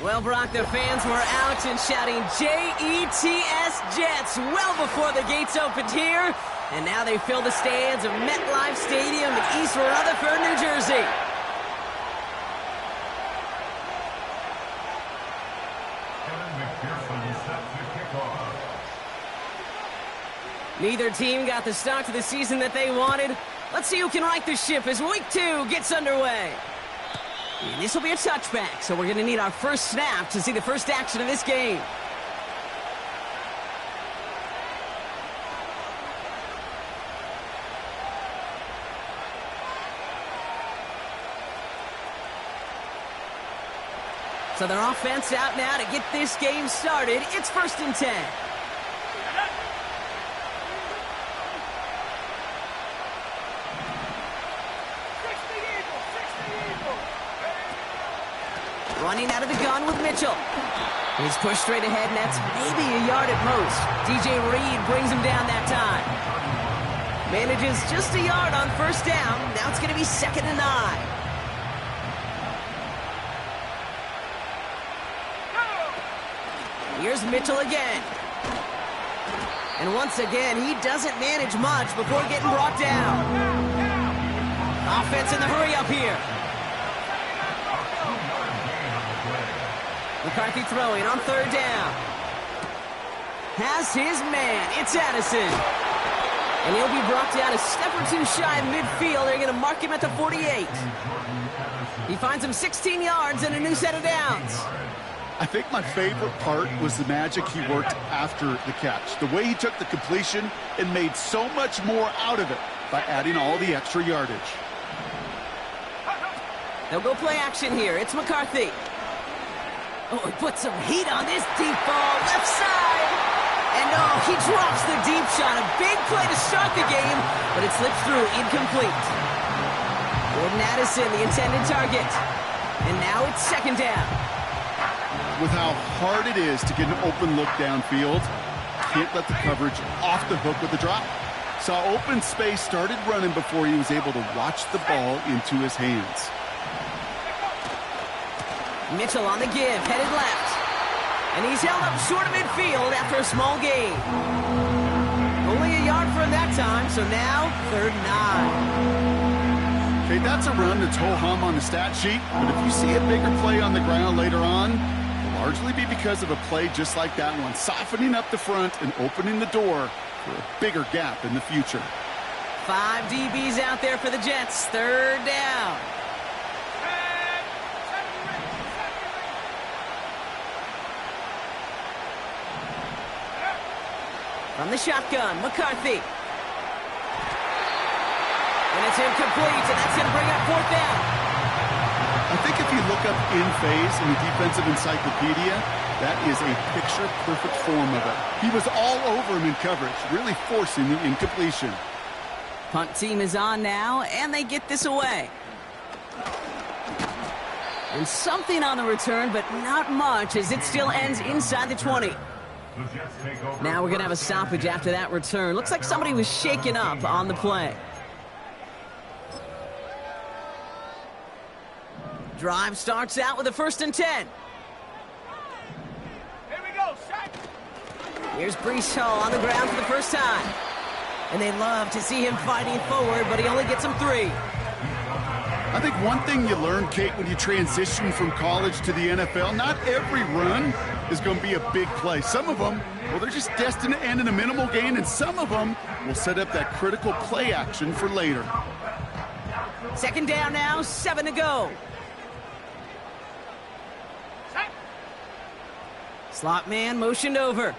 Well, Brock, the fans were out and shouting J-E-T-S Jets well before the gates opened here. And now they fill the stands of MetLife Stadium in East Rutherford, New Jersey. Neither team got the start to the season that they wanted. Let's see who can right the ship as Week 2 gets underway. And this will be a touchback, so we're going to need our first snap to see the first action of this game. So their offense out now to get this game started. It's 1st and 10. Running out of the gun with Mitchell. He's pushed straight ahead, and that's maybe a yard at most. DJ Reed brings him down that time. Manages just a yard on 1st down. Now it's going to be 2nd and 9. Here's Mitchell again. And once again, he doesn't manage much before getting brought down. Offense in the hurry up here. McCarthy throwing on 3rd down. Has his man. It's Addison. And he'll be brought down a step or two shy of midfield. They're going to mark him at the 48. He finds him 16 yards and a new set of downs. I think my favorite part was the magic he worked after the catch. The way he took the completion and made so much more out of it by adding all the extra yardage. They'll go play action here. It's McCarthy. Oh, he put some heat on this deep ball, left side. And oh, he drops the deep shot. A big play to start the game, but it slips through, incomplete. Jordan Addison, the intended target. And now it's 2nd down. With how hard it is to get an open look downfield, can't let the coverage off the hook with the drop. Saw open space, started running before he was able to watch the ball into his hands. Mitchell on the give, headed left. And he's held up short of midfield after a small gain. Only a yard for him that time, so now 3rd and 9. Okay, that's a run that's ho-hum on the stat sheet, but if you see a bigger play on the ground later on, it'll largely be because of a play just like that one, softening up the front and opening the door for a bigger gap in the future. 5 DBs out there for the Jets, 3rd down. From the shotgun, McCarthy. And it's incomplete, and that's going to bring up 4th down. I think if you look up in phase in the defensive encyclopedia, that is a picture-perfect form of it. He was all over him in coverage, really forcing the incompletion. Punt team is on now, and they get this away. And something on the return, but not much, as it still ends inside the 20. Now we're going to have a stoppage after that return. Looks like somebody was shaken up on the play. Drive starts out with a 1st and 10. Here we go, shot. Here's Breece Hall on the ground for the first time. And they love to see him fighting forward, but he only gets him 3. I think one thing you learn, Kate, when you transition from college to the NFL, not every run is going to be a big play. Some of them, well, they're just destined to end in a minimal gain, and some of them will set up that critical play action for later. 2nd down now, 7 to go. Slot man motioned over.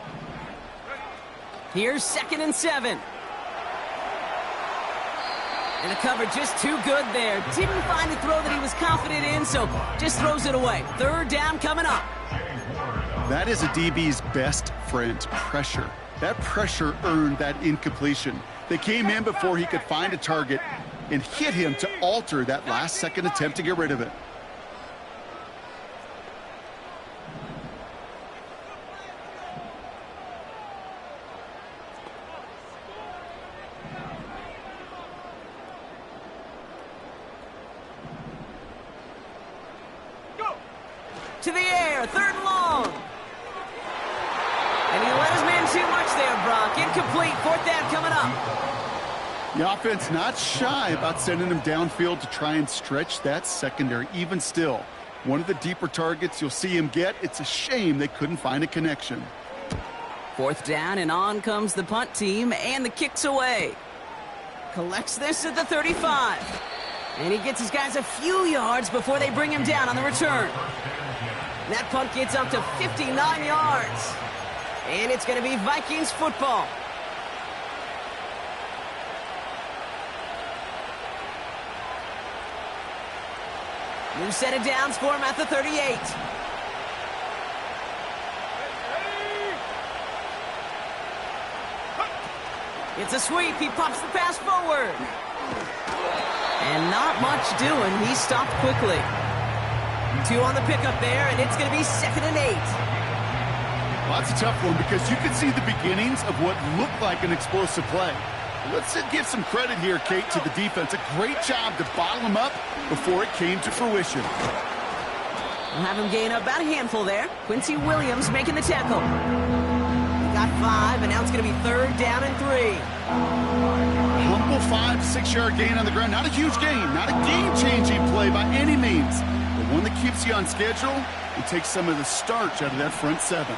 Here's 2nd and 7. And the cover just too good there. Didn't find the throw that he was confident in, so just throws it away. 3rd down coming up. That is a DB's best friend, pressure. That pressure earned that incompletion. They came in before he could find a target and hit him to alter that last-second attempt to get rid of it. To the air. there, 3rd and long. And he let his man too much there, Brock. Incomplete, 4th down coming up. The offense not shy about sending him downfield to try and stretch that secondary. Even still, one of the deeper targets you'll see him get. It's a shame they couldn't find a connection. 4th down, and on comes the punt team, and the kick's away. Collects this at the 35. And he gets his guys a few yards before they bring him down on the return. That punt gets up to 59 yards. And it's going to be Vikings football. New set of downs for him at the 38. It's a sweep. He pops the pass forward. And not much doing. He stopped quickly. 2 on the pickup there, and it's going to be 2nd and 8. Well, that's a tough one because you can see the beginnings of what looked like an explosive play. Let's give some credit here, Kate, to the defense. A great job to bottle him up before it came to fruition. We'll have him gain about a handful there. Quincy Williams making the tackle. He got 5, and now it's going to be 3rd down and 3. Humble 5 to 6 yard gain on the ground. Not a huge gain, not a game-changing play by any means, but one that keeps you on schedule and takes some of the starch out of that front 7.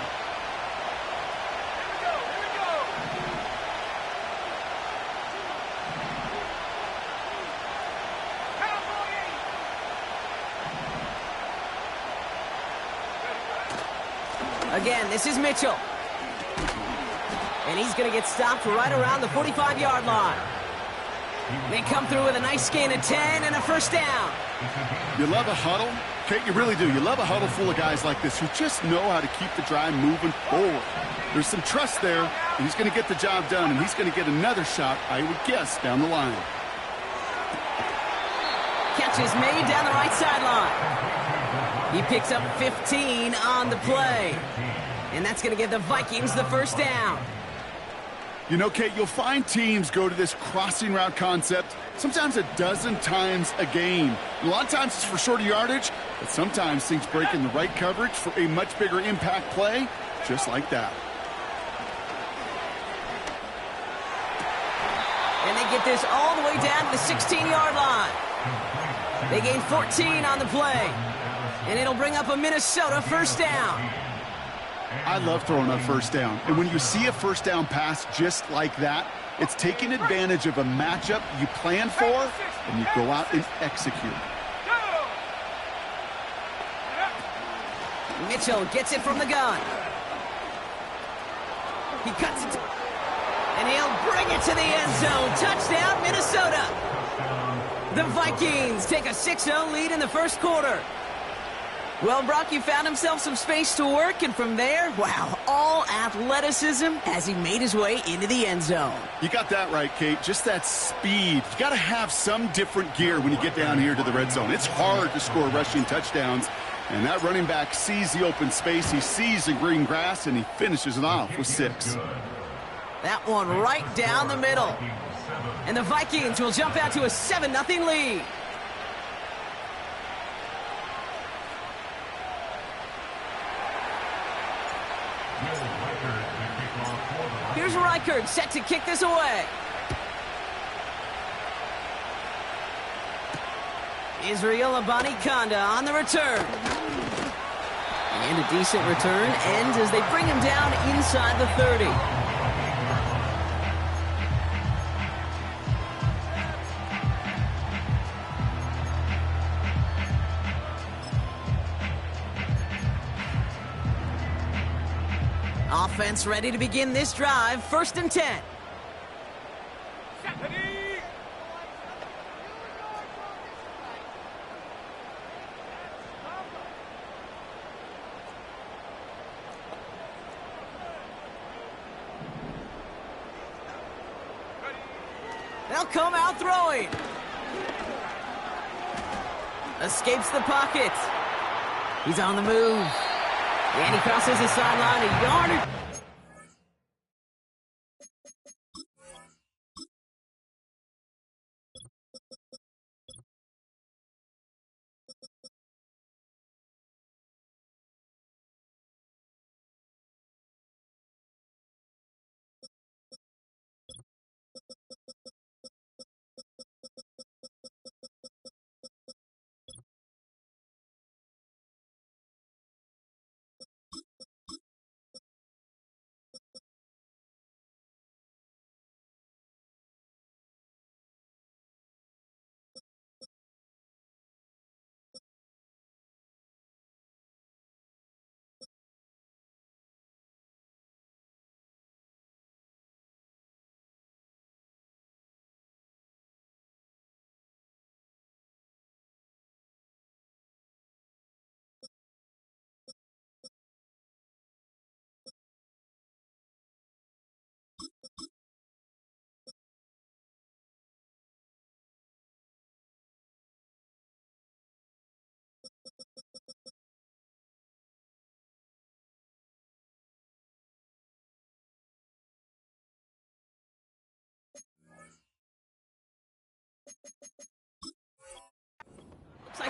Again, this is Mitchell. And he's going to get stopped right around the 45-yard line. They come through with a nice gain of 10 and a 1st down. You love a huddle? Kate, you really do. You love a huddle full of guys like this who just know how to keep the drive moving forward. There's some trust there, and he's going to get the job done, and he's going to get another shot, I would guess, down the line. Catch is made down the right sideline. He picks up 15 on the play. And that's going to give the Vikings the 1st down. You know, Kate, you'll find teams go to this crossing route concept sometimes a dozen times a game. A lot of times it's for shorter yardage, but sometimes things break in the right coverage for a much bigger impact play, just like that. And they get this all the way down to the 16-yard line. They gain 14 on the play. And it'll bring up a Minnesota 1st down. I love throwing on 1st down. And when you see a 1st down pass just like that, it's taking advantage of a matchup you plan for, and you go out and execute. Mitchell gets it from the gun. He cuts it, and he'll bring it to the end zone. Touchdown, Minnesota. The Vikings take a 6-0 lead in the 1st quarter. Well, Brock, he found himself some space to work, and from there, wow, all athleticism as he made his way into the end zone. You got that right, Kate. Just that speed. You got to have some different gear when you get down here to the red zone. It's hard to score rushing touchdowns, and that running back sees the open space, he sees the green grass, and he finishes it off with 6. That one right down the middle. And the Vikings will jump out to a 7-0 lead. Here's Reichard set to kick this away. Israel Abanikanda on the return. And a decent return ends as they bring him down inside the 30. Offense ready to begin this drive. 1st and 10. They'll come out throwing. Escapes the pocket. He's on the move. And he crosses the sideline a yard.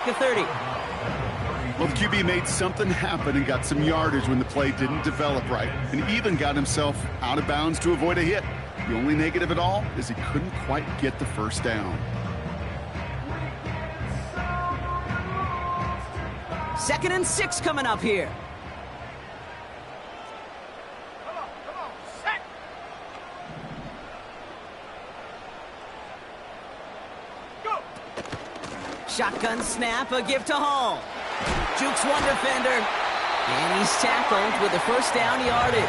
back to 30. Well, the QB made something happen and got some yardage when the play didn't develop right, and even got himself out of bounds to avoid a hit. The only negative at all is he couldn't quite get the first down. 2nd and 6 coming up here. Shotgun snap, a give to Hall. Jukes one defender, and he's tackled with the first down yardage.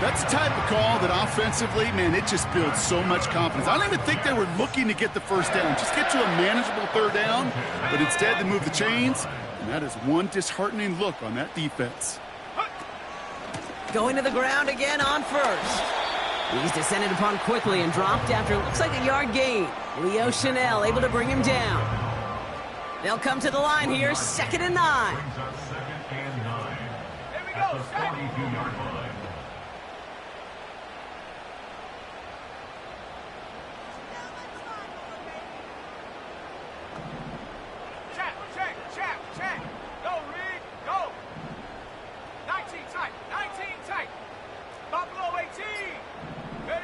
That's the type of call that offensively, man, it just builds so much confidence. I don't even think they were looking to get the first down. Just get to a manageable 3rd down, but instead they move the chains, and that is one disheartening look on that defense. Going to the ground again on 1st. He's descended upon quickly and dropped after it looks like a yard gain. Leo Chanel able to bring him down. They'll come to the line here, 2nd and 9. Here we go, 42-yard line. Check. Go, Reed, go. 19 tight. Buffalo 18. Ready?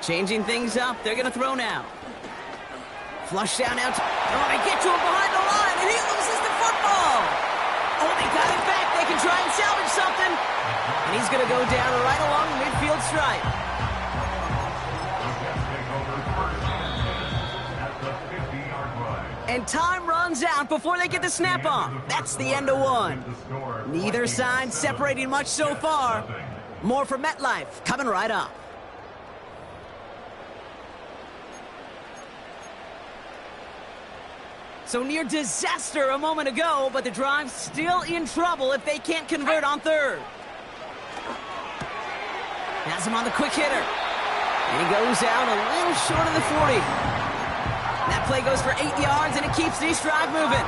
Changing things up, they're going to throw now. Flush down out. They get to him behind the line, and he loses the football. Oh, they got him back. They can try and salvage something. And he's going to go down right along the midfield stripe. And time runs out before they get the snap off. That's the end of one. Neither side separating much so far. More from MetLife coming right up. So near disaster a moment ago, but the drive's still in trouble if they can't convert on 3rd. Has him on the quick hitter. And he goes out a little short of the 40. That play goes for 8 yards, and it keeps this drive moving.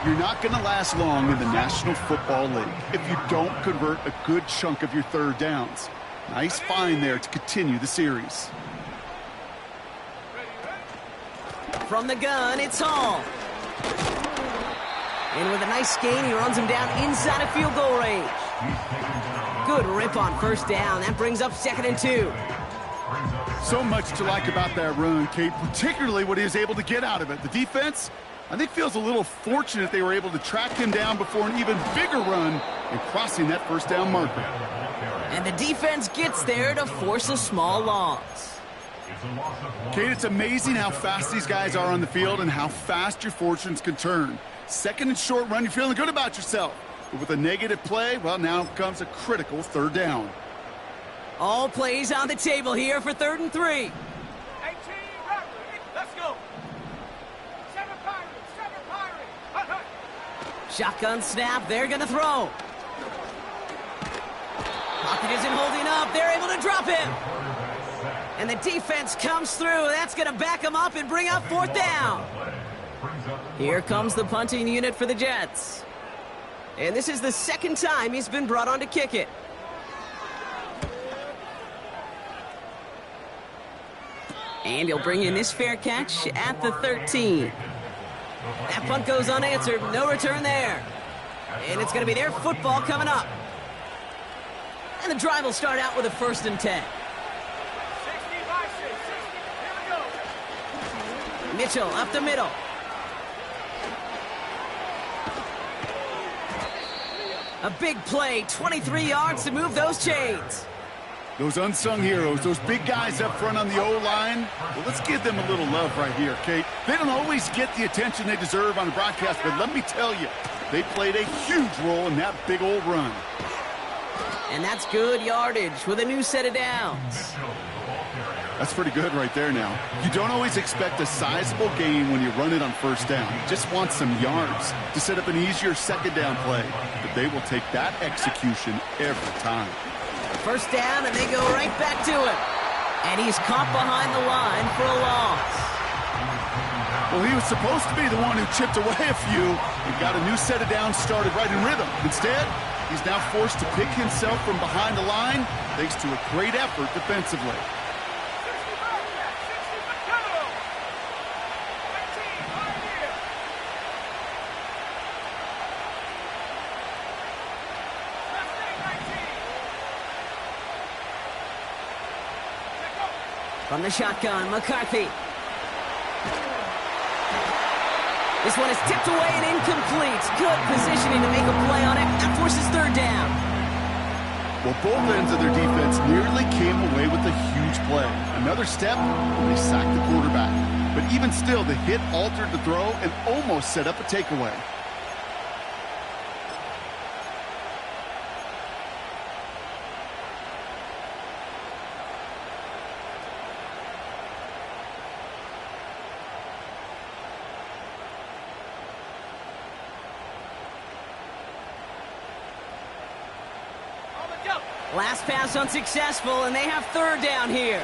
You're not going to last long in the National Football League if you don't convert a good chunk of your 3rd downs. Nice find there to continue the series. From the gun, it's Hall. And with a nice gain, he runs him down inside of field goal range. Good rip on 1st down. That brings up 2nd and 2. So much to like about that run, Kate, particularly what he was able to get out of it. The defense, I think, feels a little fortunate they were able to track him down before an even bigger run and crossing that 1st down marker. And the defense gets there to force a small loss. Kate, it's amazing how fast these guys are on the field and how fast your fortunes can turn. 2nd and short run, you're feeling good about yourself. But with a negative play, well, now comes a critical 3rd down. All plays on the table here for 3rd and 3. 18, let's go. 7 Pirates. Shotgun snap, they're going to throw. Pocket isn't holding up, they're able to drop him. And the defense comes through. That's going to back him up and bring up 4th down. Here comes the punting unit for the Jets. And this is the 2nd time he's been brought on to kick it. And he'll bring in this fair catch at the 13. That punt goes unanswered. No return there. And it's going to be their football coming up. And the drive will start out with a 1st and 10. Mitchell up the middle. A big play, 23 yards to move those chains. Those unsung heroes, those big guys up front on the O-line, well, let's give them a little love right here, Kate. They don't always get the attention they deserve on the broadcast, but let me tell you, they played a huge role in that big old run. And that's good yardage with a new set of downs. That's pretty good right there now. You don't always expect a sizable gain when you run it on 1st down. You just want some yards to set up an easier 2nd down play. But they will take that execution every time. 1st down, and they go right back to it. And he's caught behind the line for a loss. Well, he was supposed to be the one who chipped away a few and got a new set of downs started right in rhythm. Instead, he's now forced to pick himself from behind the line thanks to a great effort defensively. From the shotgun, McCarthy. This one is tipped away and incomplete. Good positioning to make a play on it. That forces third down. Well, both ends of their defense nearly came away with a huge play. Another step, and they sacked the quarterback. But even still, the hit altered the throw and almost set up a takeaway. Last pass unsuccessful, and they have third down here.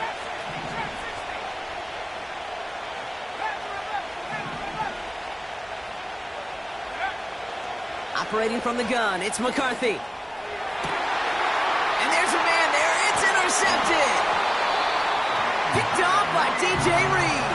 Operating from the gun, it's McCarthy. And there's a man there. It's intercepted. Picked off by DJ Reed.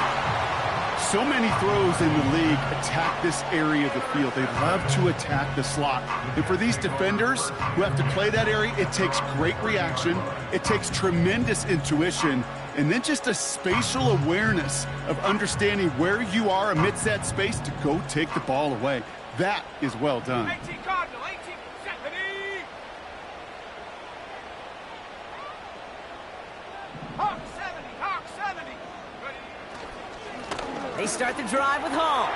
So many throws in the league attack this area of the field. They love to attack the slot. And for these defenders who have to play that area, it takes great reaction. It takes tremendous intuition. And then just a spatial awareness of understanding where you are amidst that space to go take the ball away. That is well done. 18 Cardinal, 18 Stephanie. Hawk 70, Hawk 70. Ready. They start the drive with Hall.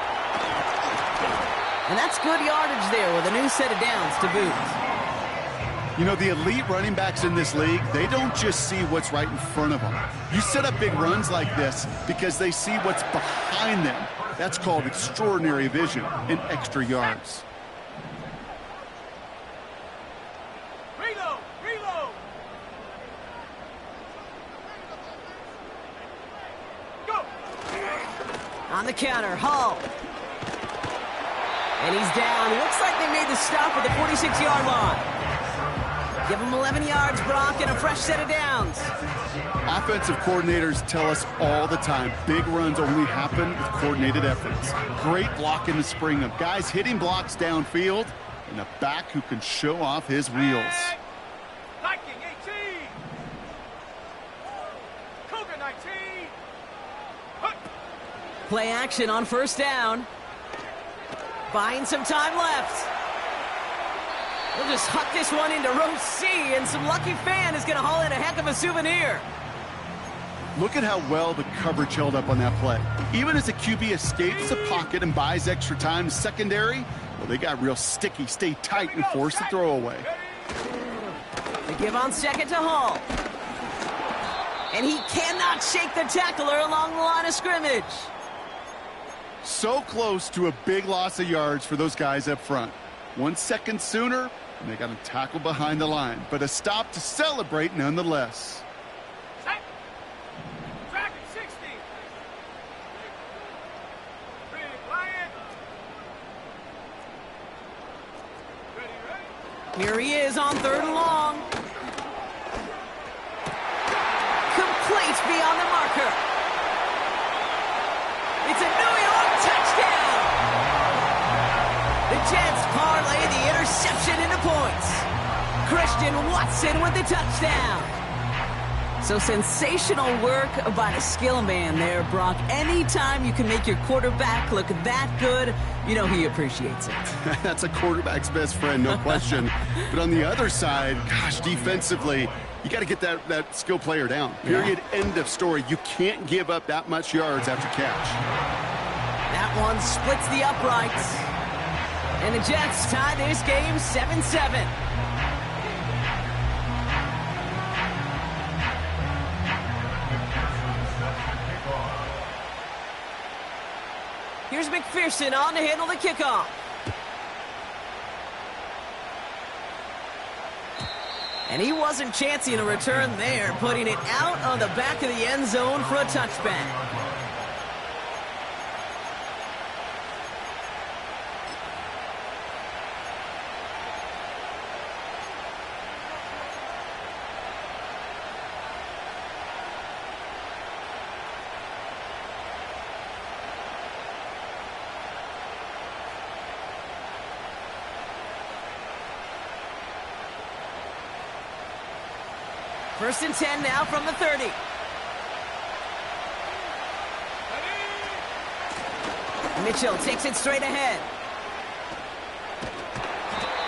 And that's good yardage there with a new set of downs to boot. You know, the elite running backs in this league, they don't just see what's right in front of them. You set up big runs like this because they see what's behind them. That's called extraordinary vision and extra yards. Reload, reload. Go. On the counter, Hall. And he's down. Looks like they made the stop at the 46-yard line. Give him 11 yards, Brock, and a fresh set of downs. Offensive coordinators tell us all the time, big runs only happen with coordinated efforts. Great block in the spring of guys hitting blocks downfield and a back who can show off his wheels. Viking 18. Cougar 19. Hut. Play action on first down. Buying some time left. We'll just huck this one into row C, and some lucky fan is going to haul in a heck of a souvenir. Look at how well the coverage held up on that play. Even as the QB escapes the pocket and buys extra time secondary, well, they got real sticky, stay tight, and force the throwaway. They give on second to Hall. And he cannot shake the tackler along the line of scrimmage. So close to a big loss of yards for those guys up front. 1 second sooner, and they got him tackled behind the line. But a stop to celebrate nonetheless. Set. Traffic 60. Big Lion. Ready, ready. Here he is on third and long. Complete beyond the marker. It's a New York touchdown. The Jets parlay the interception into points. Christian Watson with the touchdown. So sensational work by the skill man there, Brock. Anytime you can make your quarterback look that good, you know he appreciates it. That's a quarterback's best friend, no question. But on the other side, gosh, defensively, you got to get that skill player down. Period, end of story. You can't give up that much yards after catch. That one splits the uprights. And the Jets tie this game 7-7. Here's McPherson on to handle the kickoff. And he wasn't chancing a return there, putting it out on the back of the end zone for a touchback. First and 10 now from the 30. Mitchell takes it straight ahead.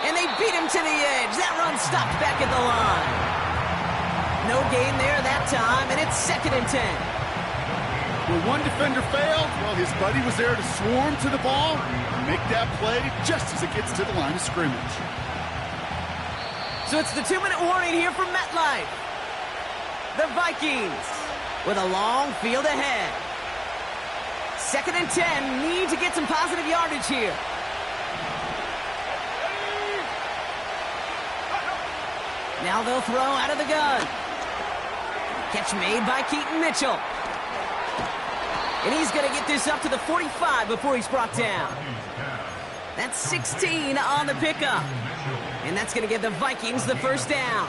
And they beat him to the edge. That run stopped back at the line. No gain there that time, and it's 2nd and 10. When one defender failed, well, his buddy was there to swarm to the ball and make that play just as it gets to the line of scrimmage. So it's the 2-minute warning here from MetLife. The Vikings with a long field ahead. 2nd and 10, need to get some positive yardage here. Now they'll throw out of the gun. Catch made by Keaton Mitchell. And he's going to get this up to the 45 before he's brought down. That's 16 on the pickup. And that's going to give the Vikings the first down.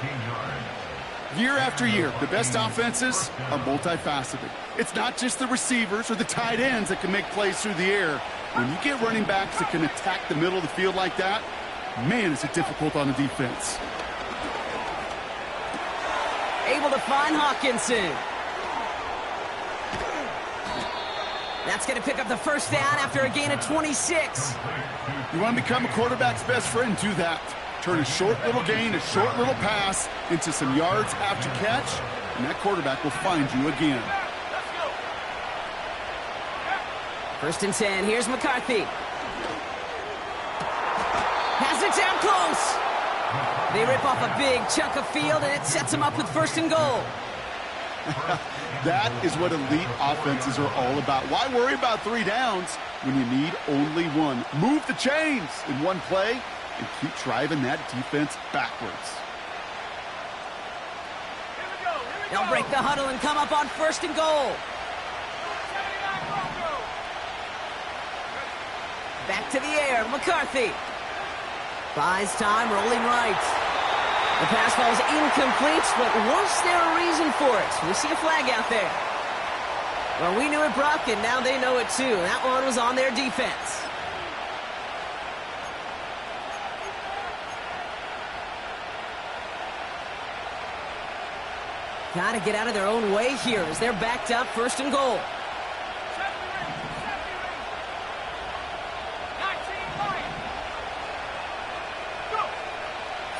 Year after year, the best offenses are multifaceted. It's not just the receivers or the tight ends that can make plays through the air. When you get running backs that can attack the middle of the field like that, man, is it difficult on the defense. Able to find Hawkinson. That's going to pick up the first down after a gain of 26. You want to become a quarterback's best friend, do that. Turn a short little gain, a short little pass into some yards after catch, and that quarterback will find you again. 1st and 10, here's McCarthy. Has it down close. They rip off a big chunk of field, and it sets them up with 1st and goal. That is what elite offenses are all about. Why worry about 3 downs when you need only 1? Move the chains in one play and keep driving that defense backwards. They'll break the huddle and come up on 1st and goal. Back to the air, McCarthy. Buys time, rolling right. The pass ball is incomplete, but was there a reason for it? We see a flag out there. Well, we knew it, Brock, and now they know it too. That one was on their defense. Got to get out of their own way here as they're backed up, 1st and goal.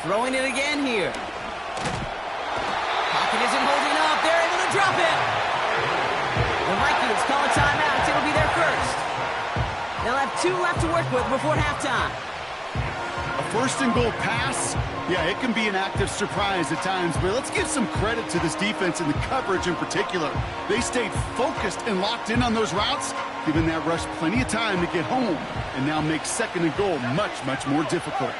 Throwing it again here. Pocket isn't holding up. They're able to drop it. The Vikings call a timeout. It'll be their first. They'll have 2 left to work with before halftime. A 1st and goal pass, yeah, it can be an act of surprise at times, but let's give some credit to this defense and the coverage in particular. They stayed focused and locked in on those routes, giving that rush plenty of time to get home, and now make 2nd and goal much, much more difficult.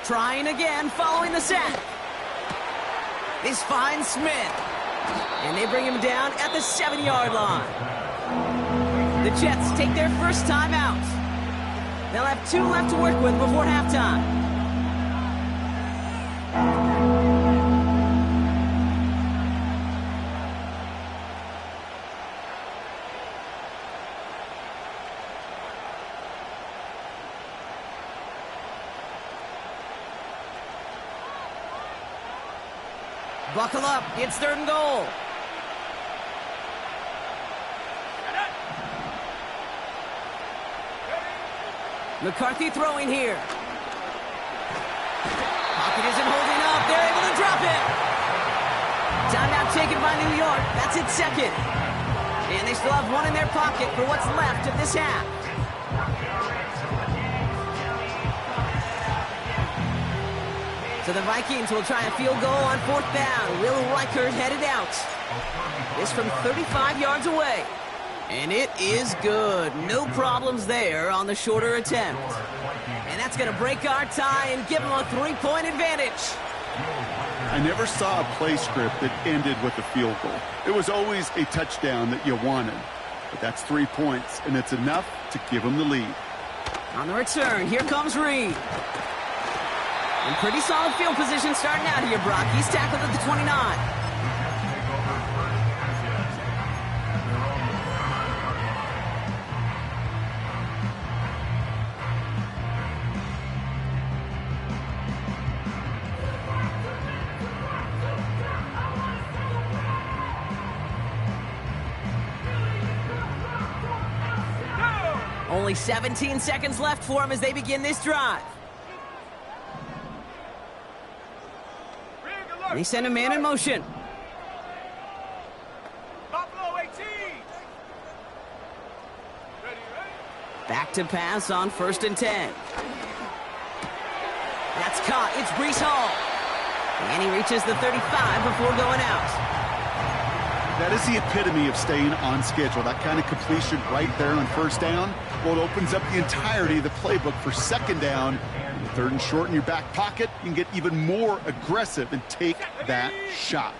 Trying again, following the sack. This finds Smith. And they bring him down at the 7-yard line. The Jets take their first time out. They'll have 2 left to work with before halftime. Buckle up, it's 3rd and goal. McCarthy throwing here. Pocket isn't holding up, they're able to drop it. Timeout taken by New York, that's its 2nd. And they still have 1 in their pocket for what's left of this half. So the Vikings will try a field goal on 4th down. Will Reichert headed out. This from 35 yards away. And it is good. No problems there on the shorter attempt. And that's going to break our tie and give them a 3-point advantage. I never saw a play script that ended with a field goal. It was always a touchdown that you wanted. But that's 3 points, and it's enough to give them the lead. On the return, here comes Reed. In pretty solid field position starting out here, Brock. He's tackled at the 29. Only 17 seconds left for them as they begin this drive. They send a man in motion. Buffalo 18. Ready. Back to pass on 1st and 10. That's caught. It's Breece Hall. And he reaches the 35 before going out. That is the epitome of staying on schedule. That kind of completion right there on 1st down. Well, it opens up the entirety of the playbook for 2nd down. 3rd and short in your back pocket, you can get even more aggressive and take that shot.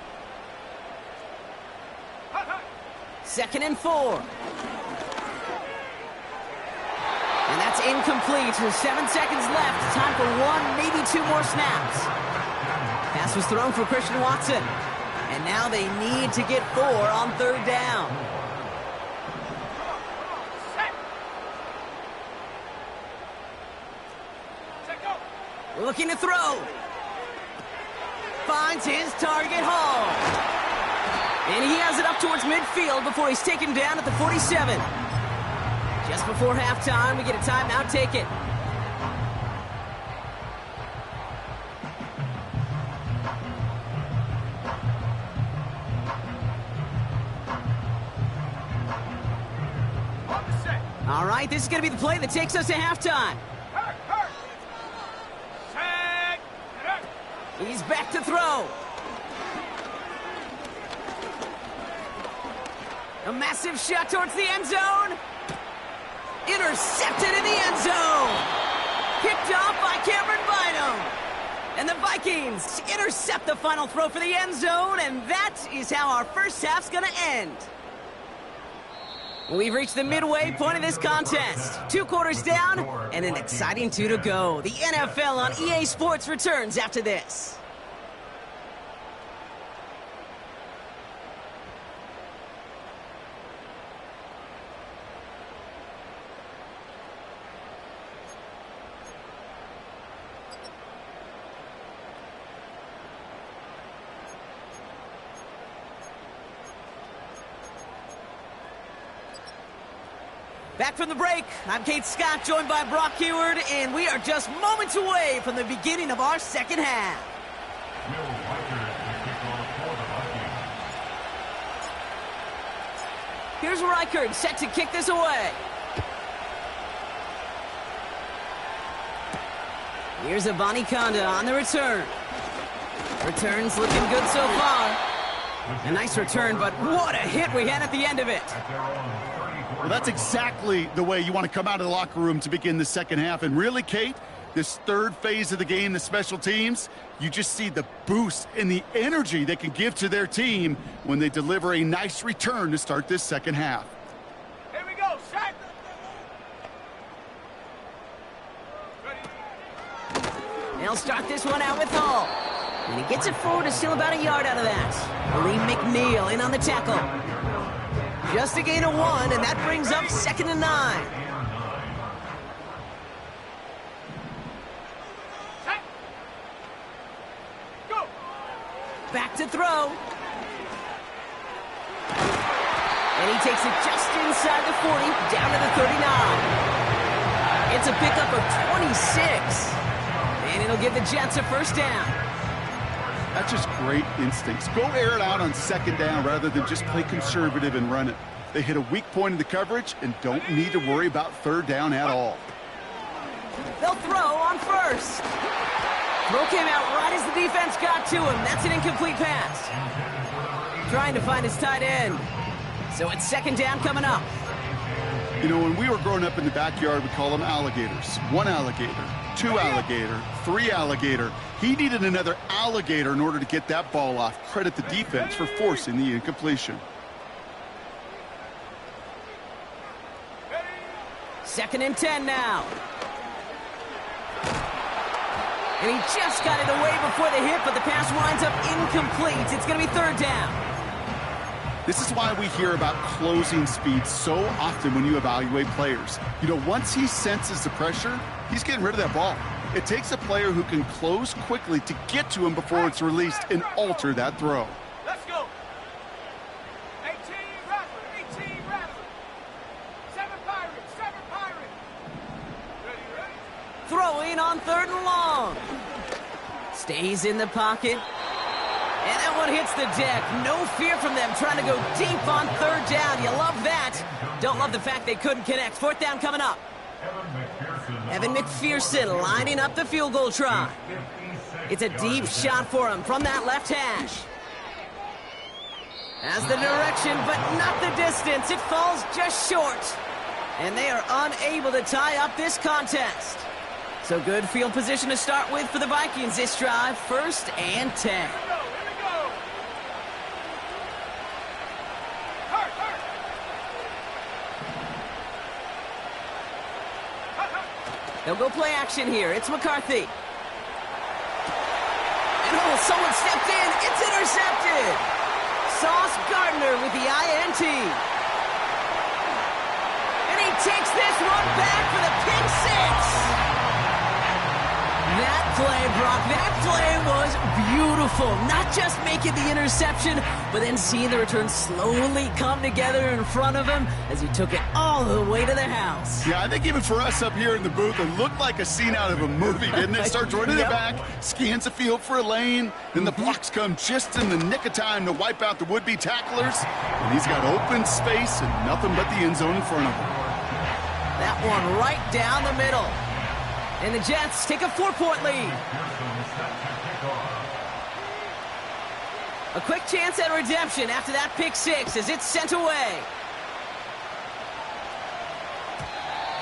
2nd and 4. And that's incomplete. 7 seconds left. Time for 1, maybe 2 more snaps. Pass was thrown for Christian Watson. And now they need to get 4 on 3rd down. Looking to throw. Finds his target, Hall. And he has it up towards midfield before he's taken down at the 47. Just before halftime, we get a timeout. Take it. All right, this is going to be the play that takes us to halftime. He's back to throw. A massive shot towards the end zone. Intercepted in the end zone. Picked off by Cameron Bynum. And the Vikings intercept the final throw for the end zone, and that is how our first half's going to end. We've reached the midway point of this contest. 2 quarters down and an exciting 2 to go. The NFL on EA Sports returns after this. Back from the break, I'm Kate Scott, joined by Brock Heward, and we are just moments away from the beginning of our second half. Here's Reichard, set to kick this away. Here's Avani Conda on the return. Return's looking good so far. A nice return, but what a hit we had at the end of it. Well, that's exactly the way you want to come out of the locker room to begin the second half. And really, Kate, this 3rd phase of the game, the special teams, you just see the boost and the energy they can give to their team when they deliver a nice return to start this second half. Here we go, set. They'll start this one out with Hall. And he gets it forward to steal about a yard out of that. Lee McNeil in on the tackle. Just a gain of 1, and that brings up 2nd and 9. Set. Go. Back to throw. And he takes it just inside the 40, down to the 39. It's a pickup of 26. And it'll give the Jets a 1st down. That's just great instincts. Go air it out on 2nd down rather than just play conservative and run it. They hit a weak point in the coverage and don't need to worry about 3rd down at all. They'll throw on 1st. Throw came out right as the defense got to him. That's an incomplete pass. Trying to find his tight end. So it's 2nd down coming up. You know, when we were growing up in the backyard, we call them alligators. 1 alligator, 2 alligator, 3 alligator. He needed another alligator in order to get that ball off. Credit the defense for forcing the incompletion. 2nd and 10 now. And he just got it away before the hit, but the pass winds up incomplete. It's going to be 3rd down. This is why we hear about closing speed so often when you evaluate players. You know, once he senses the pressure, he's getting rid of that ball. It takes a player who can close quickly to get to him before it's released and alter that throw. Let's go. 18 Rattler, 18 Rattler. 7 Pirates, 7 Pirates. gain on 3rd and long. Stays in the pocket. And that one hits the deck. No fear from them trying to go deep on 3rd down. You love that. Don't love the fact they couldn't connect. 4th down coming up. Evan McPherson lining up the field goal try. It's a deep shot for him from that left hash. Has the direction, but not the distance. It falls just short. And they are unable to tie up this contest. So good field position to start with for the Vikings this drive. 1st and 10. They'll go play action here. It's McCarthy. And oh, someone stepped in. It's intercepted. Sauce Gardner with the INT. And he takes this one back for the pick 6. That play, Brock, that play was beautiful. Not just making the interception, but then seeing the return slowly come together in front of him as he took it all the way to the house. Yeah, I think even for us up here in the booth, it looked like a scene out of a movie, didn't it? Starts running it back, scans the field for a lane, then the blocks come just in the nick of time to wipe out the would-be tacklers, and he's got open space and nothing but the end zone in front of him. That one right down the middle. And the Jets take a 4-point lead. A quick chance at redemption after that pick 6 as it's sent away.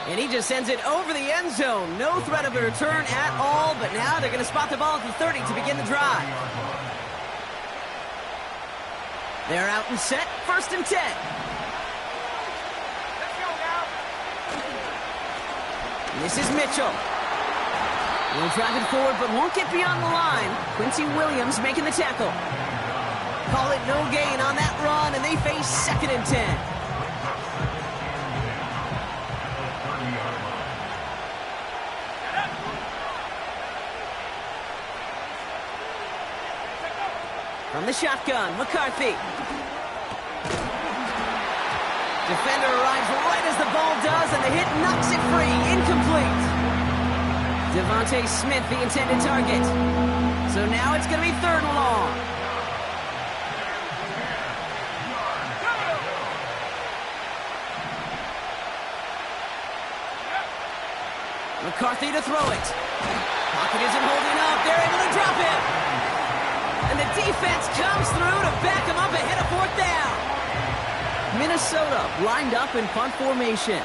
And he just sends it over the end zone. No threat of a return at all, but now they're going to spot the ball at the 30 to begin the drive. They're out and set, 1st and 10. Let's go now. This is Mitchell. Will drive it forward, but won't get beyond the line. Quincy Williams making the tackle. Call it no gain on that run, and they face 2nd and 10. From the shotgun, McCarthy. Defender arrives right as the ball does, and the hit knocks it free. Incomplete. Devontae Smith, the intended target. So now it's going to be 3rd and long. McCarthy to throw it. Pocket isn't holding up. They're able to drop him. And the defense comes through to back him up ahead of 4th down. Minnesota lined up in punt formation.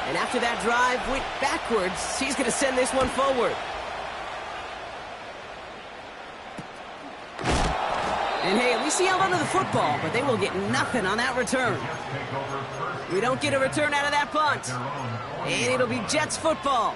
And after that drive went backwards, he's going to send this one forward. And hey, at least he held onto the football, but they will get nothing on that return. We don't get a return out of that punt. And it'll be Jets football.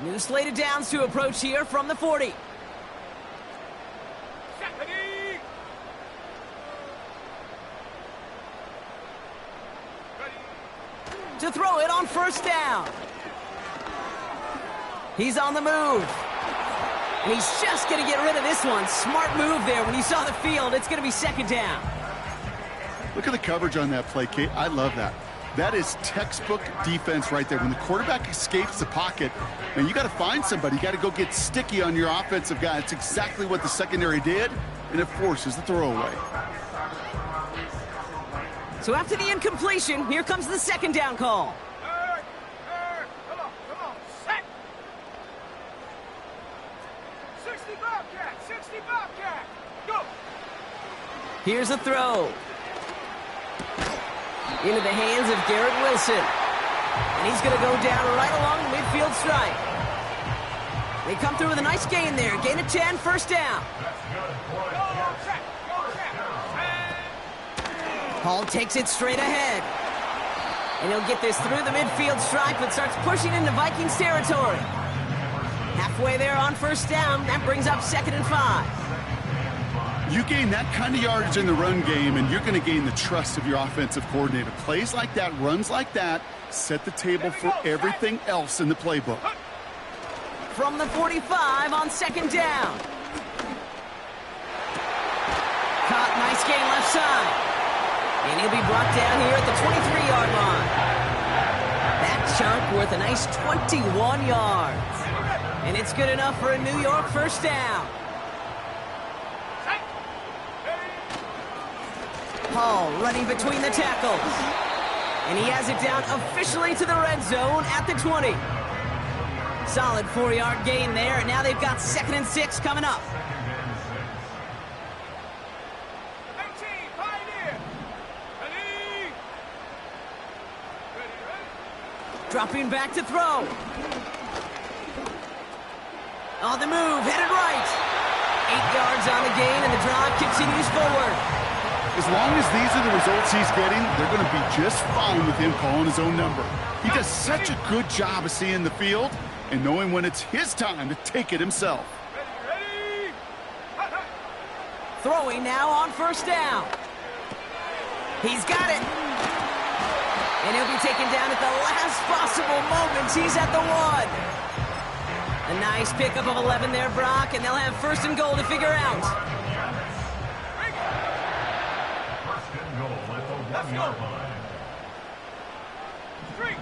New slate of downs to approach here from the 40. To throw it on 1st down. He's on the move. And he's just going to get rid of this one. Smart move there. When you saw the field, it's going to be 2nd down. Look at the coverage on that play, Kate. I love that. That is textbook defense right there. When the quarterback escapes the pocket, and you got to find somebody. You got to go get sticky on your offensive guy. It's exactly what the secondary did, and it forces the throwaway. So after the incompletion, here comes the 2nd down call. Come on, set. 60 Bobcat, go. Here's a throw. Into the hands of Garrett Wilson. And he's going to go down right along the midfield stripe. They come through with a nice gain there. Gain of 10, 1st down. Hall takes it straight ahead. And he'll get this through the midfield stripe and starts pushing into Vikings territory. Halfway there on 1st down. That brings up 2nd and 5. You gain that kind of yardage in the run game, and you're going to gain the trust of your offensive coordinator. Plays like that, runs like that, set the table for everything else in the playbook. from the 45 on second down. Caught, nice gain left side. And he'll be brought down here at the 23-yard line. That chunk worth a nice 21 yards. And it's good enough for a New York first down. Hall running between the tackles. And he has it down officially to the red zone at the 20. Solid 4-yard gain there, and now they've got 2nd and 6 coming up. Dropping back to throw. On the move, headed right. 8 yards on the gain, and the drive continues forward. As long as these are the results he's getting, they're going to be just fine with him calling his own number. He does such a good job of seeing the field and knowing when it's his time to take it himself. Throwing now on first down. He's got it. And he'll be taken down at the last possible moment. He's at the 1. A nice pickup of 11 there, Brock, and they'll have 1st and goal to figure out. Let's go. Street.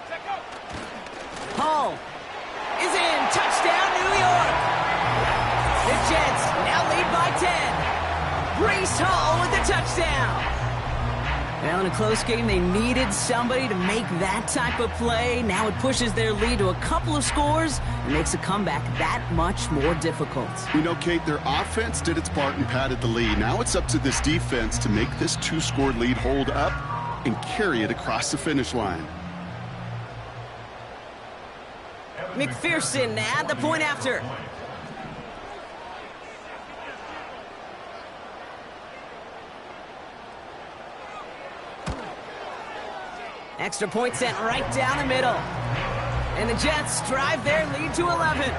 Check out. Hall is in. Touchdown, New York. The Jets now lead by 10. Breece Hall with the touchdown. Well, in a close game, they needed somebody to make that type of play. Now it pushes their lead to a couple of scores and makes a comeback that much more difficult. You know, Kate, their offense did its part and padded the lead. Now it's up to this defense to make this 2-score lead hold up and carry it across the finish line. McPherson at the point after. Extra point sent right down the middle. And the Jets drive their lead to 11.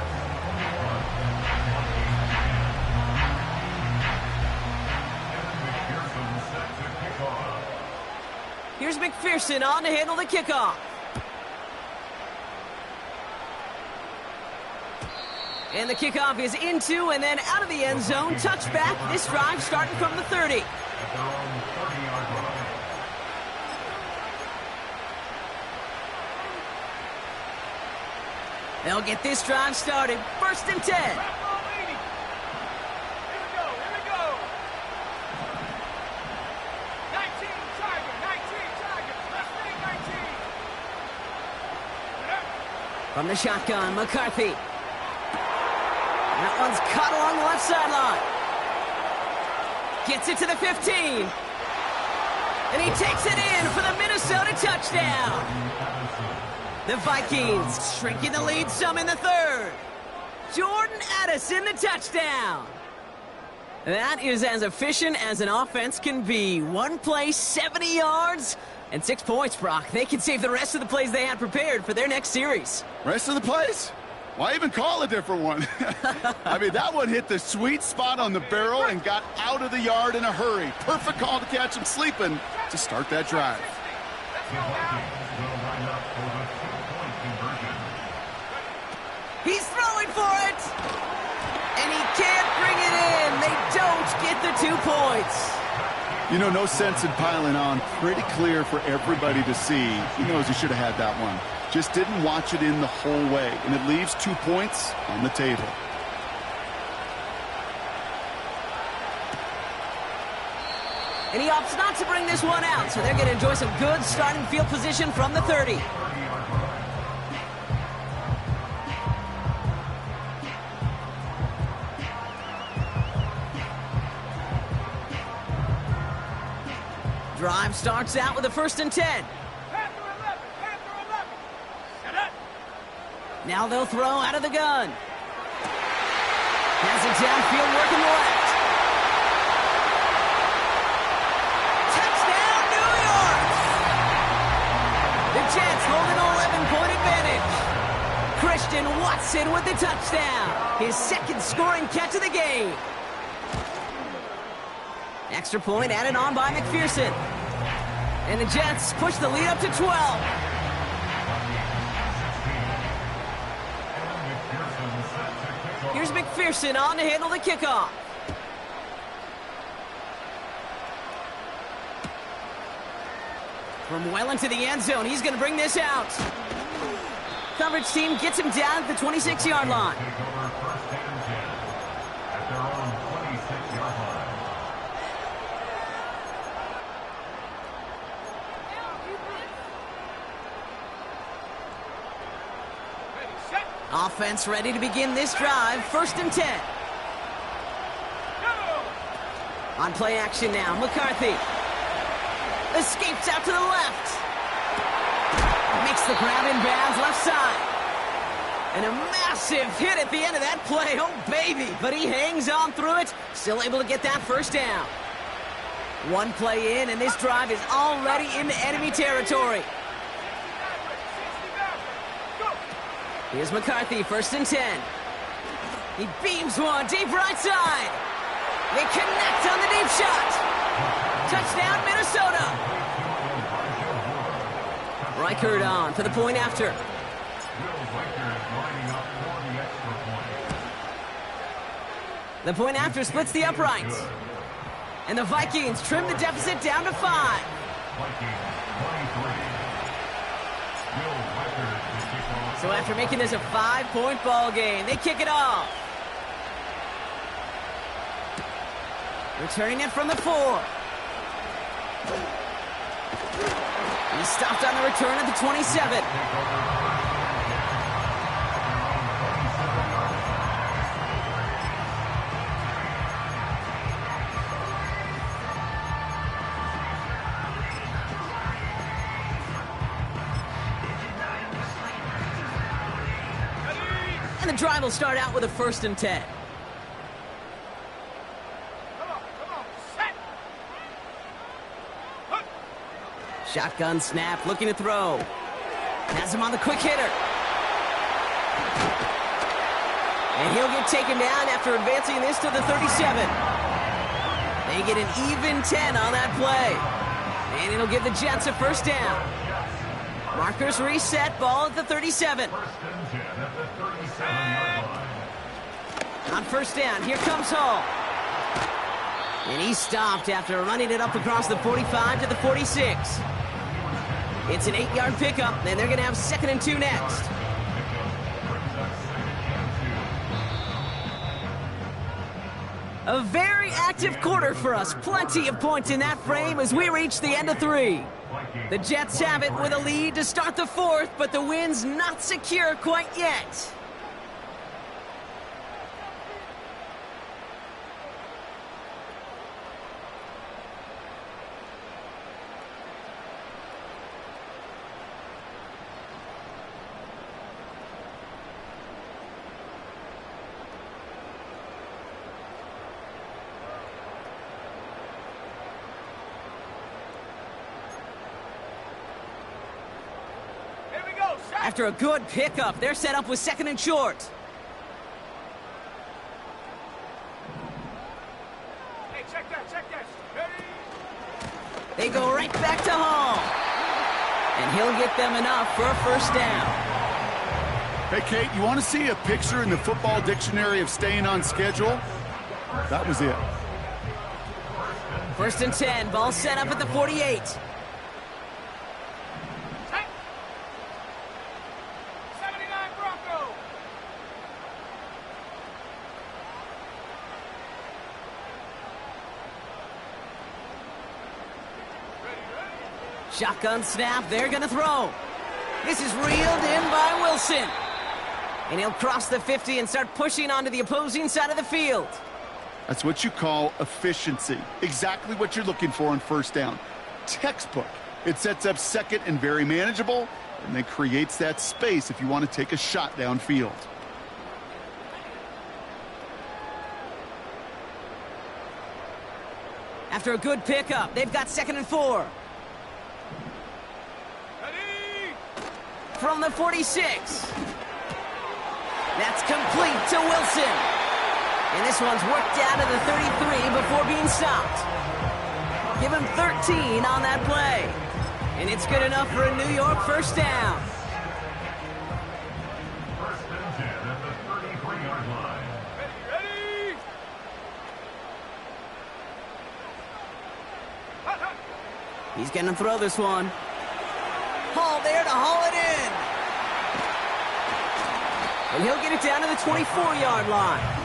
Here's McPherson on to handle the kickoff. And the kickoff is into and then out of the end zone. Touchback. This drive starting from the 30. They'll get this drive started. 1st and 10. Here we go. 19 Tiger. Let's make 19. From the shotgun, McCarthy. That one's caught along the left sideline. Gets it to the 15. And he takes it in for the Minnesota touchdown. The Vikings shrinking the lead some in the 3rd. Jordan Addison, the touchdown. That is as efficient as an offense can be. One play, 70 yards, and 6 points, Brock. They can save the rest of the plays they had prepared for their next series. Rest of the plays? Why even call a different one? I mean, that one hit the sweet spot on the barrel and got out of the yard in a hurry. Perfect call to catch him sleeping to start that drive. He's throwing for it! And he can't bring it in. They don't get the 2 points. You know, no sense in piling on. Pretty clear for everybody to see. He knows he should have had that one. Just didn't watch it in the whole way. And it leaves 2 points on the table. And he opts not to bring this one out, so they're going to enjoy some good starting field position from the 30. Drive starts out with a 1st and 10. Panther 11. Set up. Now they'll throw out of the gun. Has it downfield working left. Touchdown, New York! The Jets hold an 11-point advantage. Christian Watson with the touchdown. His 2nd scoring catch of the game. Extra point added on by McPherson. And the Jets push the lead up to 12. Here's McPherson on to handle the kickoff. From well into the end zone, he's going to bring this out. Coverage team gets him down at the 26-yard line. Offense ready to begin this drive. 1st and 10. On play action now, McCarthy. Escapes out to the left. Makes the grab in bounds left side. And a massive hit at the end of that play. Oh, baby. But he hangs on through it. Still able to get that 1st down. One play in, and this drive is already into enemy territory. Here's McCarthy, 1st and 10. He beams one deep right side. They connect on the deep shot. Touchdown, Minnesota. Reichert on for the point after. The point after splits the uprights. And the Vikings trim the deficit down to 5. So after making this a 5-point ball game, they kick it off. Returning it from the 4. He stopped on the return at the 27. And the drive will start out with a 1st and 10. Shotgun snap, looking to throw. Has him on the quick hitter. And he'll get taken down after advancing this to the 37. They get an even 10 on that play. And it'll give the Jets a 1st down. Markers reset, ball at the 37. On 1st down, here comes Hall. And he stopped after running it up across the 45 to the 46. It's an 8-yard pickup, and they're going to have 2nd and 2 next. A very active quarter for us. Plenty of points in that frame as we reach the end of 3. The Jets have it with a lead to start the 4th, but the win's not secure quite yet. After a good pickup, they're set up with 2nd and short. Hey, check that. Ready? They go right back to Hall. And he'll get them enough for a 1st down. Hey, Kate, you want to see a picture in the football dictionary of staying on schedule? That was it. 1st and 10, ball set up at the 48. 79 Bronco. Shotgun snap, they're going to throw. This is reeled in by Wilson. And he'll cross the 50 and start pushing onto the opposing side of the field. That's what you call efficiency. Exactly what you're looking for on 1st down. Textbook. It sets up 2nd and very manageable, and then creates that space if you want to take a shot downfield. After a good pickup, they've got 2nd and 4. Ready? From the 46. That's complete to Wilson. And this one's worked out of the 33 before being stopped. Give him 13 on that play. And it's good enough for a New York 1st down. Ready, He's going to throw this one. Hall there to haul it in. And he'll get it down to the 24-yard line.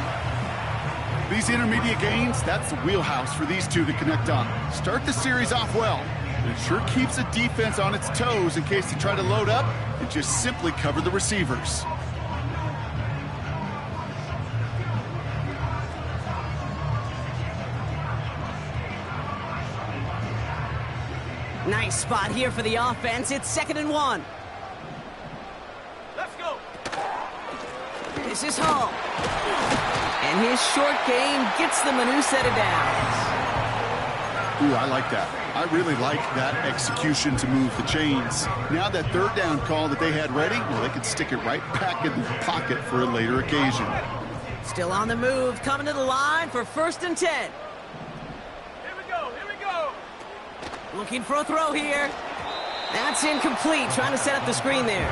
These intermediate gains, that's the wheelhouse for these two to connect on. Start the series off well. And it sure keeps the defense on its toes in case they try to load up and just simply cover the receivers. Nice spot here for the offense. It's 2nd and 1. Let's go. This is Hall. And his short game gets them a new set of downs. Ooh, I like that. I really like that execution to move the chains. Now that 3rd down call that they had ready, well, they can stick it right back in the pocket for a later occasion. Still on the move, coming to the line for 1st and 10. Here we go. Here we go. Looking for a throw here. That's incomplete, trying to set up the screen there.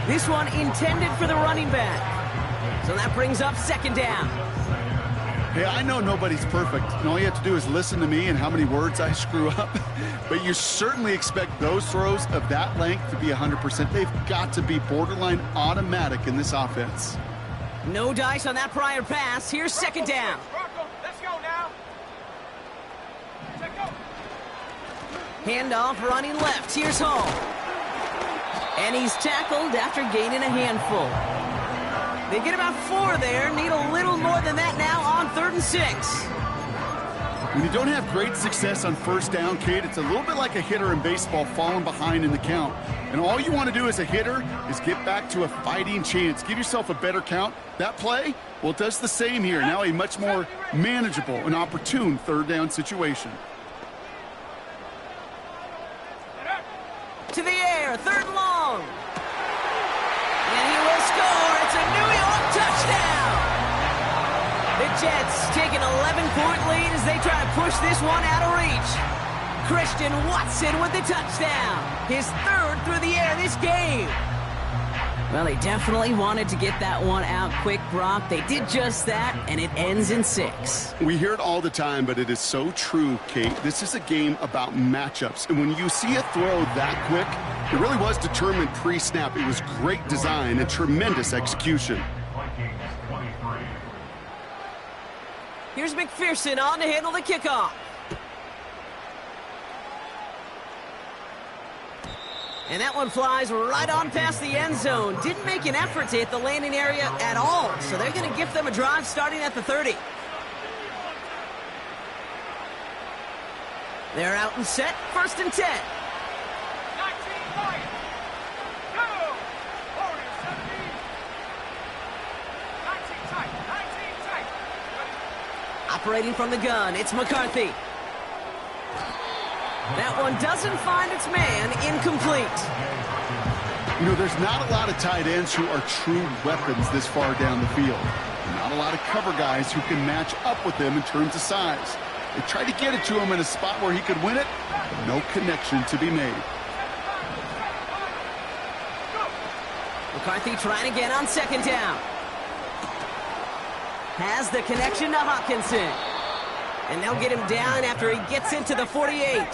This one intended for the running back. So that brings up 2nd down. Hey, I know nobody's perfect, and all you have to do is listen to me and how many words I screw up. But you certainly expect those throws of that length to be 100%. They've got to be borderline automatic in this offense. No dice on that prior pass. Here's 2nd down. Bronco, let's go now. Check go. Handoff running left. Here's Hall. And he's tackled after gaining a handful. They get about 4 there. Need a little more than that now on 3rd and 6. When you don't have great success on 1st down, Kate, it's a little bit like a hitter in baseball falling behind in the count. And all you want to do as a hitter is get back to a fighting chance. Give yourself a better count. That play, well, it does the same here. Now a much more manageable and opportune 3rd down situation. To the air, 3rd and long. And he will score. It's a New York touchdown. The Jets take an 11-point lead as they try to push this one out of reach. Christian Watson with the touchdown. His 3rd through the air this game. Well, they definitely wanted to get that one out quick, Brock. They did just that, and it ends in 6. We hear it all the time, but it is so true, Kate. This is a game about matchups. And when you see a throw that quick, it really was determined pre-snap. It was great design and tremendous execution. Here's McPherson on to handle the kickoff. And that one flies right on past the end zone. Didn't make an effort to hit the landing area at all. So they're going to give them a drive starting at the 30. They're out and set. 1st and 10. 19 Lions. Go. Warriors 17. 19 tight. 19 tight. Operating from the gun, it's McCarthy. That one doesn't find its man. Incomplete. You know, there's not a lot of tight ends who are true weapons this far down the field. Not a lot of cover guys who can match up with them in terms of size. They tried to get it to him in a spot where he could win it, but no connection to be made. McCarthy trying again on 2nd down. Has the connection to Hawkinson. And they'll get him down after he gets into the 48.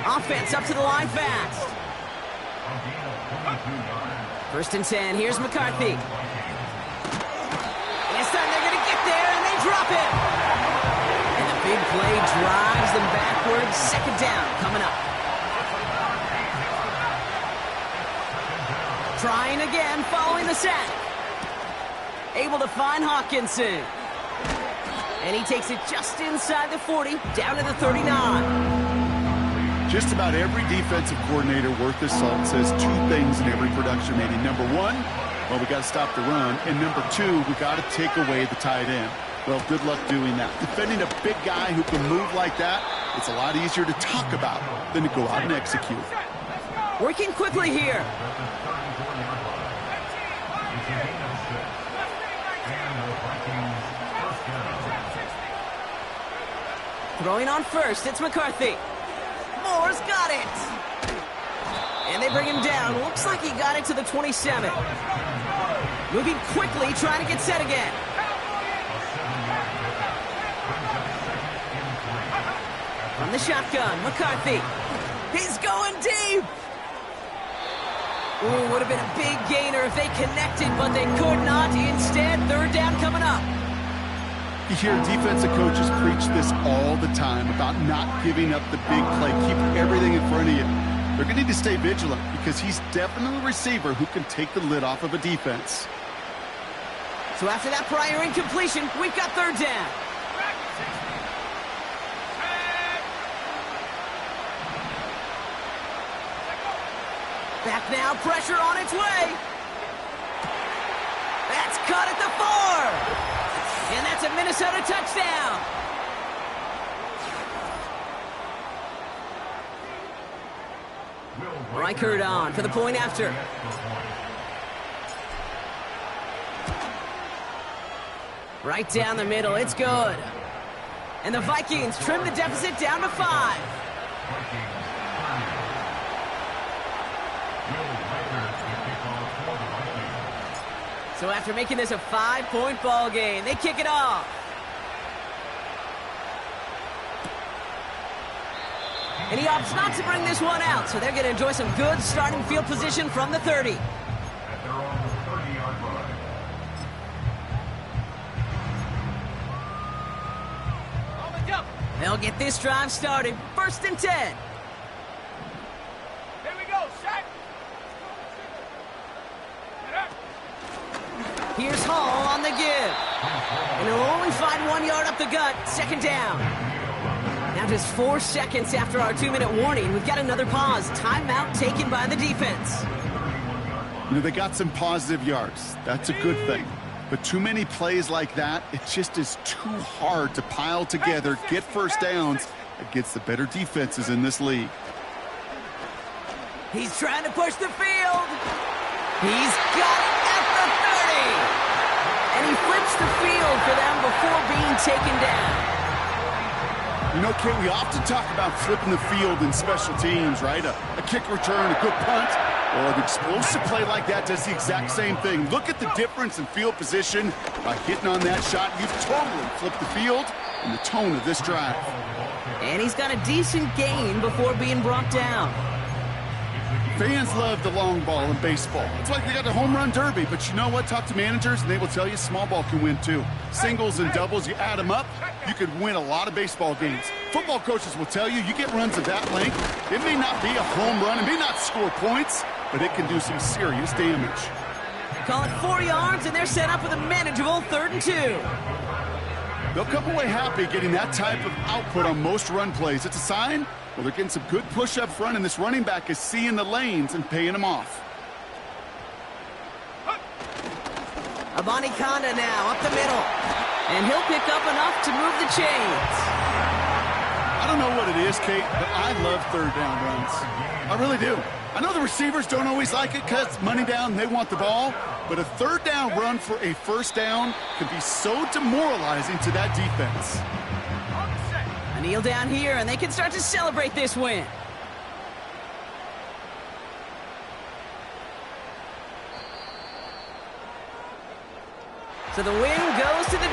Offense up to the line fast. 1st and 10. Here's McCarthy. This time they're going to get there, and they drop him. And the big play drives them backwards. 2nd down coming up. Trying again following the sack. Able to find Hawkinson. And he takes it just inside the 40, down to the 39. Just about every defensive coordinator worth his salt says 2 things in every production meeting. Number 1, well, we got to stop the run. And number 2, we got to take away the tight end. Well, good luck doing that. Defending a big guy who can move like that, it's a lot easier to talk about than to go out and execute. Working quickly here. Throwing on 1st, it's McCarthy. Moore's got it. And they bring him down. Looks like he got it to the 27. Moving quickly, trying to get set again. From From the shotgun, McCarthy. He's going deep. Ooh, would have been a big gainer if they connected, but they could not. Instead, third down coming up. You hear defensive coaches preach this all the time about not giving up the big play. Keep everything in front of you. They're going to need to stay vigilant because he's definitely a receiver who can take the lid off of a defense. So after that prior incompletion, we've got third down. Back now, pressure on its way. That's caught at the 4. And that's a Minnesota touchdown. Reichert on for the point after. Right down the middle, it's good. And the Vikings trim the deficit down to 5. So after making this a 5-point ball game, they kick it off. And he opts not to bring this one out, so they're going to enjoy some good starting field position from the 30. They'll get this drive started. 1st and 10. Here we go, set. Here's Hall on the give. And he'll only find 1 yard up the gut. 2nd down. Now just 4 seconds after our 2-minute warning, we've got another pause. Timeout taken by the defense. You know, they got some positive yards. That's a good thing. But too many plays like that, it just is too hard to pile together, get first downs against the better defenses in this league. He's trying to push the field. He's got it at the 30. And he flips the field for them before being taken down. You know, Kate, we often talk about flipping the field in special teams, right? A kick return, a good punt. Well, an explosive play like that does the exact same thing. Look at the difference in field position. By hitting on that shot, you've totally flipped the field and the tone of this drive. And he's got a decent gain before being brought down. Fans love the long ball in baseball. It's like they got the home run derby, but you know what? Talk to managers, and they will tell you small ball can win too. Singles and doubles, you add them up, you could win a lot of baseball games. Football coaches will tell you, you get runs of that length, it may not be a home run, it may not score points, but it can do some serious damage. Call it 4 yards, and they're set up with a manageable 3rd and 2. They'll come away happy getting that type of output on most run plays. It's a sign, well, they're getting some good push up front, and this running back is seeing the lanes and paying them off. Abanikanda now up the middle. And he'll pick up enough to move the chains. I don't know what it is, Kate, but I love 3rd down runs. I really do. I know the receivers don't always like it because it's money down and they want the ball, but a 3rd down run for a 1st down can be so demoralizing to that defense. A kneel down here, and they can start to celebrate this win. So the win goes to the